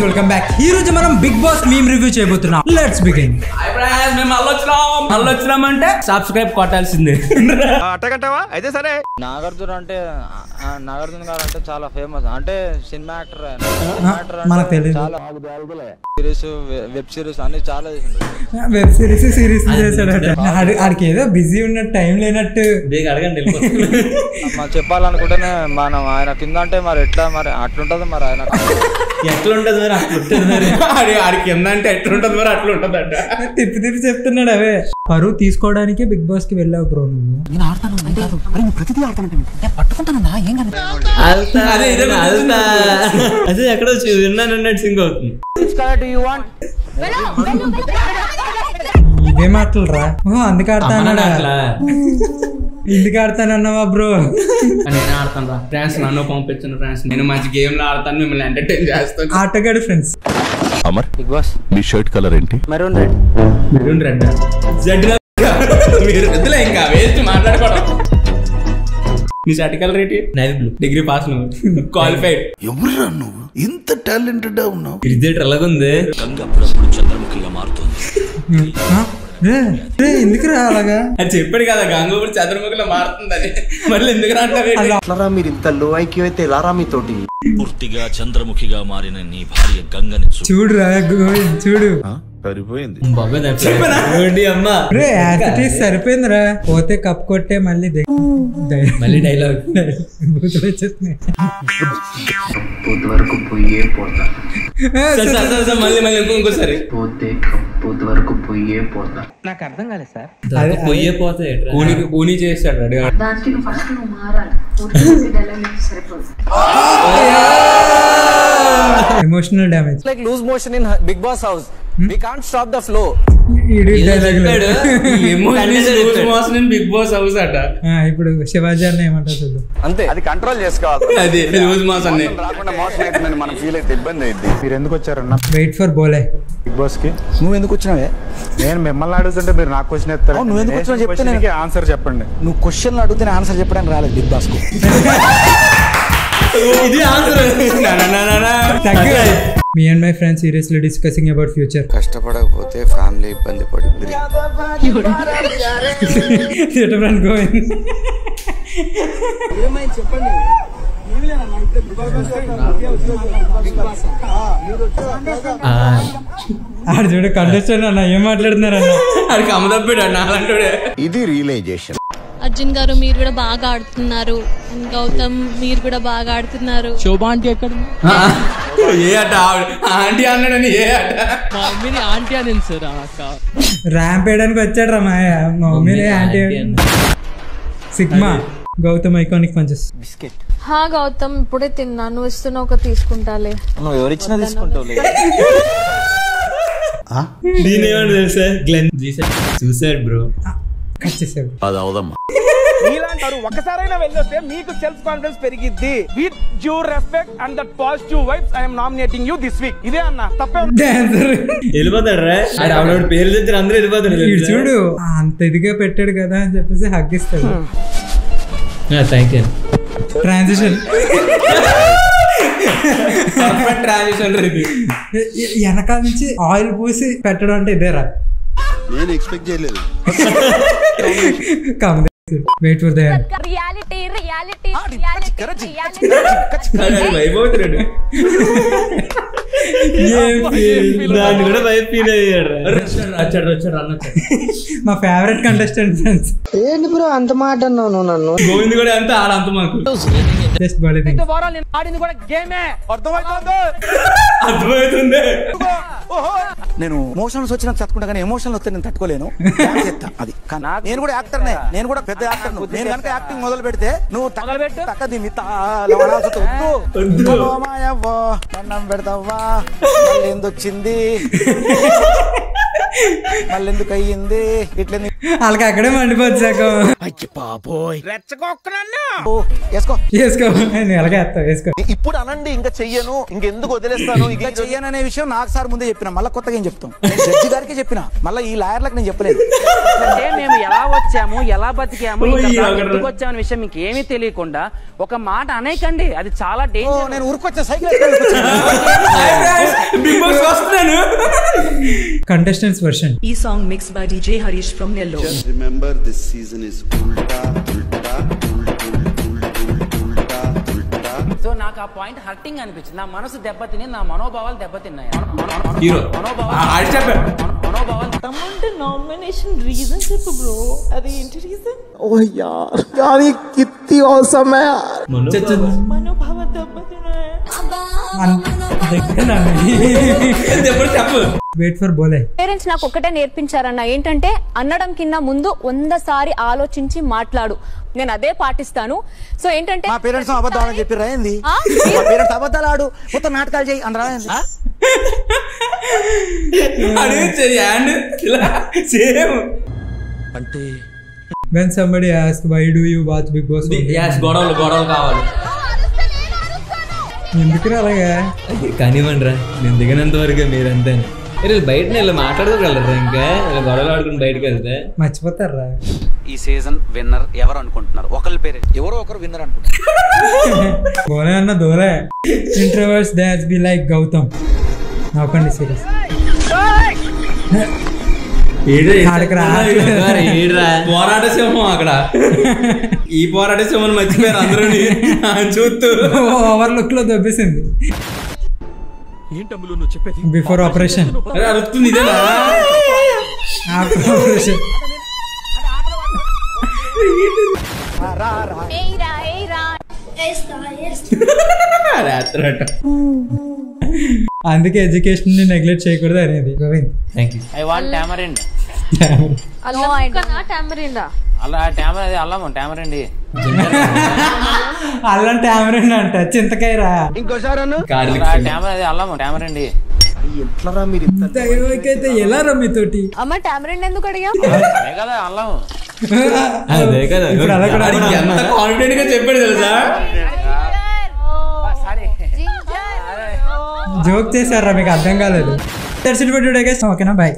Welcome back. ఈ రోజు మనం బిగ్ బాస్ మీమ్ రివ్యూ చేయబోతున్నాం. Let's begin. మేము మళ్ళీ వచ్చినామంటే సబ్స్క్రైబ్ కొట్టాల్సిందే. అట్టగంటావా? అయితే సరే. నాగార్జున గారు అంటే చాలా ఫేమస్, అంటే సినిమా యాక్టర్. మనకు తెలియదు. చాలా సిరీస్, వెబ్ సిరీస్ అన్ని చాలా చేసిండు. వెబ్ సిరీస్ చేశాడు. ఆడికి ఏదో బిజీ ఉన్నట్టు, టైం లేనట్టు. అడగండి. చెప్పాలనుకుంటేనే మనం ఆయన కింద అంటే మరి ఎట్లా, మరి అట్లుంటది. మరి ఆయన ఎట్లుంటది మరి అట్లుంటది. మరి ఆడి కింద అంటే ఎట్లుంటది మరి అట్లుంటది అంట. తిప్పి చెప్తున్నాడు. అవే పరువు తీసుకోవడానికే బిగ్ బాస్ కి వెళ్ళావు బ్రో నువ్వు. అదే ఎక్కడో విన్నాను అన్నట్టు సింగ్ అవుతుంది. ఇవే మాటలు రా. అందుకే ఆడతానడా? ఇందుకు ఆడతానన్నావా బ్రో? నేను ఆడతాను రా ఫ్రెండ్స్, నన్ను పంపించిన ఫ్రెండ్స్. నేను మంచి గేమ్ లో ఆడతాను, మిమ్మల్ని ఎంటర్టైన్ చేస్తాను. ఆటగాడు ఫ్రెండ్స్. అమర్, బిగ్ బాస్ మీ షర్ట్ కలర్ ఏంటి? Maroon red. మీరు వద్దులే, ఇంకా వేస్ట్ మాట్లాడుకోవడం. నీ షర్ట్ కలర్ ఏంటి? Night blue. డిగ్రీ పాస్, నువ్వు క్వాలిఫైడ్. ఎవరురా నువ్వు? ఇంత టాలెంటెడ్ ఉన్నావు. రిజల్ట్ ఎలాగుంది? చంద్రముఖిగా మారుతుంది. ఎందుకు రా అలాగా? అది చెప్పాడు కదా, గంగోపురి చంద్రముఖిలో మారుతుందని. మళ్ళీ ఎందుకు రారా? మీరు ఇంత లో ఐక్యూ అయితే లారా మీతోటి. పూర్తిగా చంద్రముఖిగా మారిన నీ భార్య గంగని చూడురా, చూడు సరిపోయింది. సరిపోయిందిరా. పోతే కప్ కొట్టే మళ్ళీ డైలాగ్ వచ్చేస్తున్నాయి. వరకు పోయే పోతా, మళ్ళీ ఇంకోసారి పోతే కప్పు వరకు పోయే పోతా. నాకు అర్థం కాలేదు సార్. పొయ్యే పోతే కూని చేస్తాడు. దానికి ఫస్ట్ నువ్వు మారాలి. Emotional damage. Like lose motion in Big Boss house. We can't stop the flow. Big boss house అట. ఇప్పుడు శివాజీ అన్న ఏమంటారు? అంతే, అది కంట్రోల్ చేసుకోవాలి. అది లూజ్ మోషన్ రాకుండా మోషన్ అయితే మనం ఫీల్ అయితే ఇబ్బంది అయింది. మీరు ఎందుకు వచ్చారన్న వెయిట్ ఫర్ బోలే బిగ్ బాస్ కి? నువ్వు ఎందుకు వచ్చినావే? నేను మిమ్మల్ని అడుగుతుంటే మీరు నాకు క్వశ్చన్ ఎత్తారు. నువ్వు ఎందుకు వచ్చినా చెప్తే ఆన్సర్ చెప్పండి. నువ్వు క్వశ్చన్లు అడిగితే ఆన్సర్ చెప్పడానికి రాలేదు బిగ్ బాస్ కు. ఇది answer. Me and my friends seriously discussing about future. కష్టపడకపోతే ఫ్యామిలీ ఇబ్బంది పడుతుంది. ఆడు చూడు కంటెస్టెంట్ అన్న ఏం మాట్లాడుతున్నారన్న. ఆడికి అమ్మదప్పాడు అన్న అలాంటి. ఇది రియలైజేషన్. అర్జున్ గారు మీరు కూడా బాగా ఆడుతున్నారు. గౌతమ్ మీరు కూడా బాగా ఆడుతున్నారు. శోభా ఆంటీ ఎక్కడ? ఏ అట ఆంటీ అన్నాడని. ఏ అట ఆంటీ అని సార్. ర్యాంప్ వేయడానికి వచ్చాడు రా మా మమ్మీనే aunty. Sigma Gautam iconic punches. Biscuit. హా గౌతమ్ ఇప్పుడే తిన్నా, నువ్వు ఇస్తున్నా ఒక తీసుకుంటాలే. నువ్వు ఎవరిచ్చినా తీసుకుంటావు. దీని ఏమన్నా తెలుసా? గ్లెన్ చూసాడు బ్రో. కట్ చేసాడు. అది అవదమ్మా. మీలాంటారు ఒకసారైనా వెళ్ళొస్తే మీకు సెల్ఫ్ కాన్ఫిడెన్స్ పెరిగిద్ది. With due respect and that positive vibes I am nominating you this week. ఇదే అన్న తప్పే. వెళ్ళిపోతాడు రా. ఆవిడ పేరు చెప్తే అందరూ వెళ్ళిపోతాడు. చూడు అంత ఇదిగా పెట్టాడు కదా అని చెప్పేసి హగ్ ఇస్తాడు. Thank you. ట్రాన్సిషన్ వెనకాల నుంచి ఆయిల్ పూసి పెట్టడం అంటే ఇదేరా. నేను ఎక్స్పెక్ట్ చేయలేదు. Wait for the end. దాన్ని కూడా ఫీల్ అయ్యాడు. మా ఫేవరెట్ కంటెస్టెంట్ ఫ్రెండ్స్. ఏంటి బ్రో అంత మాట అన్నావు నన్ను? గోవింద్ కూడా అంత ఆడంత మాకు జస్ట్ బాడీ థింగ్. ఆడింది కూడా గేమే. అర్థమవుతుంది. నేను ఎమోషన్స్ వచ్చినా తట్టుకుంటా, కానీ ఎమోషన్లు వస్తే నేను తట్టుకోలేను. అది నేను కూడా యాక్టర్నే, నేను కూడా పెద్ద యాక్టర్. నేను కనుక యాక్టింగ్ మొదలు పెడితే నువ్వు అన్నం పెడతావా? మళ్ళీ ఎందుకు వచ్చింది, మళ్ళీ ఎందుకు అయ్యింది ఇట్లా వాళ్ళకి అక్కడే మండిపోవచ్చు. ఇప్పుడు అనండి, ఇంకా చెయ్యను, ఇంకెందుకు వదిలేస్తాను, ఇంకా చెయ్యను అనే విషయం నాకు సార్ ముందే చెప్పిన. మళ్ళీ కొత్తగా ఏం చెప్తాం? జడ్జి గారికి చెప్పిన, మళ్ళీ ఈ లాయర్లకు నేను చెప్పలేదు. మేము ఎలా వచ్చాము, ఎలా బతికాము, ఎందుకు వచ్చామనే విషయం మీకు ఏమీ తెలియకుండా ఒక మాట అనేకండి. అది చాలా డేంజర్. నేను ఊరుకొచ్చా, సైకిల్ కంటెస్టెంట్స్ వర్షన్. ఈ song mix by DJ Harish from Nellore. Remember this season is ఉల్టా ఉల్టా సో నాకు ఆ పాయింట్ హర్టింగ్ అనిపించింది. నా మనసు దెబ్బతిని, నా మనోభావాలు దెబ్బతిన్నాయి. హీరో మనోభావాలు నామినేషన్ రీజన్ చెప్పు బ్రో, అది ఏంటి రీజన్? మనోభావ దెబ్బతిన్నాయి. చెప్పు. Wait for Bole. పేరెంట్స్ నాకు ఒక్కటే నేర్పించారన్న, ఏంటంటే అనడం కింద ముందు 100 సారి ఆలోచించి మాట్లాడు. నేను అదే పాటిస్తాను. సో ఏంటంటే మా పేరెంట్స్ అబద్ధాలు చెప్పి రాయింది. మా పేరెంట్స్ అబద్ధాలు ఆడు, మొత్తం నాటకాలు చేయి అని రాయింది. అంటే when somebody asks why do you watch Big Boss, గొడవలు కావాలి. ఎందుకు అలాగా కానివ్వండి రా, నేను దిగినంత వరకు మీరంతా బయట ఇలా మాట్లాడుకోగలరా? ఇంకా ఇలా గొడవలు ఆడుకుని బయటకు వెళ్తే మర్చిపోతారా? ఈ సీజన్ విన్నర్ ఎవరు అనుకుంటున్నారు? ఒకళ్ళ పేరు ఎవరో ఒకరు విన్నర్ అనుకుంటున్నారు. బోలే అన్న దోలే. Introverts that's be like Gautam. నవ్వకండి సీరియస్. పోరాట సింహం అక్కడ. ఈ పోరాట సింహం మర్చిపోయారు అందరూ చూస్తూ. ఓవర్లుక్ లో దొబ్బేసింది. ఏంటమ్ములు నువ్వు చెప్పేది? బిఫోర్ ఆపరేషన్ అరుస్తుంది ఇదేనా? After operation. అందుకే ఎడ్యుకేషన్ ని నెగ్లెక్ట్ చేయకూడదు అనేది. Govind I want tamarind. అలా టామర్ అల్లం టామరిండ్. అల్లం టామరిండ్ అంట. చింతకాయ రా. ఇంకోసారి అల్లం టామరిండ్. ఎట్లా మీరు ఎలా రా మీతోటి? అమ్మ టామరిండ్ ఎందుకు అడిగా? కదా అల్లం. అదే కదా ఎంత కాన్ఫిడెంట్ గా చెప్పాడు తెలుసా? జోక్ చేశారా? మీకు అర్థం కాలేదు. ఓకేనా, బాయ్.